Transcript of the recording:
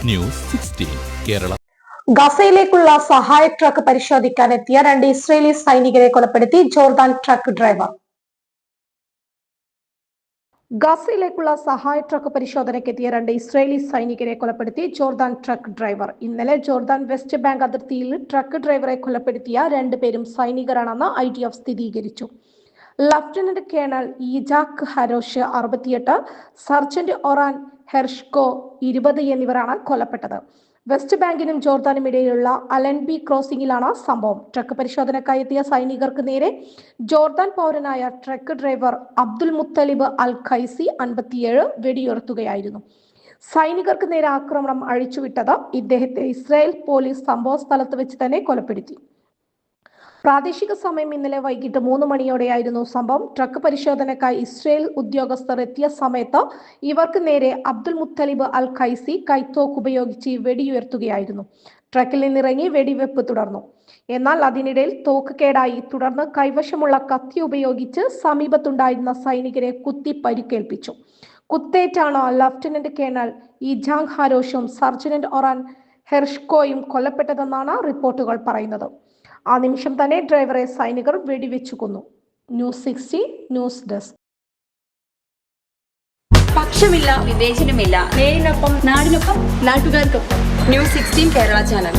News 16 Kerala. ഗസയിലേക്കുള്ള സഹായ truck പരിശോധിക്കാനെത്തിയ 2 Israeli സൈനികരെ കൊലപ്പെടുത്തി ജോർദാൻ ട്രക്ക് ഡ്രൈവർ. ഗസയിലേക്കുള്ള സഹായ ട്രക്ക് പരിശോധനയ്ക്കെത്തിയ 2 ഇസ്രയേലി സൈനികരെ കൊലപ്പെടുത്തി ജോർദാൻ ട്രക്ക് ഡ്രൈവർ. ഇന്നലെ ജോർദാൻ വെസ്റ്റ് ബാങ്ക് അതിർത്തിയിൽ ട്രക്ക് ഡ്രൈവറെ കൊലപ്പെടുത്തിയ 2 പേരും സൈനികരാണെന്ന് IDF സ്ഥിരീകരിച്ചു. ലഫ്റ്റനന്റ് കേണൽ ഈജാക്ക് ഹരോഷ് 68, സർജന്റ് ഒറാൻ ഹെർഷ്കോ 20 എന്നിവരാണ് കൊല്ലപ്പെട്ടത്. വെസ്റ്റ് ബാങ്കിനും ജോർദാനും ഇടയിലുള്ള അലൻബി ക്രോസിംഗിലാണ് സംഭവം. ട്രക്ക് പരിശോധനക്കായി എത്തിയ സൈനികർക്ക് നേരെ ജോർദാൻ പൗരനായ truck driver Abdul Muttalib al Qaisi 57 വെടിയുതിർക്കുകയായിരുന്നു. സൈനികർക്ക് നേരെ ആക്രമണം അഴിച്ചുവിട്ടത് ഇദ്ദേഹത്തെ ഇസ്രായേൽ പോലീസ് സംഭവ സ്ഥലത്ത് വെച്ച് തന്നെ കൊലപ്പെടുത്തി. പ്രാദേശിക സമയം ഇന്നലെ വൈകിട്ട് 3 മണിയോടെയായിരുന്നു സംഭവം. ട്രക്ക് പരിശോധനയ്ക്കായി ഇസ്രായേൽ ഉദ്യോഗസ്ഥർ എത്തിയ സമയത്ത് ഇവർക്ക് നേരെ അബ്ദുൽ മുത്തലിബ് അൽ ഖൈസി കൈത്തോക്ക് ഉപയോഗിച്ച് വെടിയുതിർക്കുകയായിരുന്നു. ട്രക്കിൽ നിന്നിറങ്ങി വെടിവെപ്പ് തുടർന്നു. എന്നാൽ അതിനിടയിൽ തോക്ക് കേടായി. തുടർന്ന് കൈവശമുള്ള കത്തി ഉപയോഗിച്ച് സമീപത്തുണ്ടായിരുന്ന സൈനികരെ കുത്തി പരിക്കേൽപ്പിച്ചു. കുത്തേറ്റാണ് ലഫ്റ്റനന്റ് കേണൽ ഈജാങ് ഹരോഷും സർജന്റ് ഒറാൻ ഹെർഷ്കോയും കൊല്ലപ്പെട്ടതെന്നാണ് റിപ്പോർട്ടുകൾ പറയുന്നത്. ആ നിമിഷം തന്നെ ഡ്രൈവറെ സൈനികർ വെടിവെച്ചു കൊന്നു. News 16 news desk. പക്ഷമില്ല, വിവേചനമില്ല. നേരിനൊപ്പം, നാടിനൊപ്പം, നാട്ടുകാർക്കൊപ്പം. News 16 Kerala channel.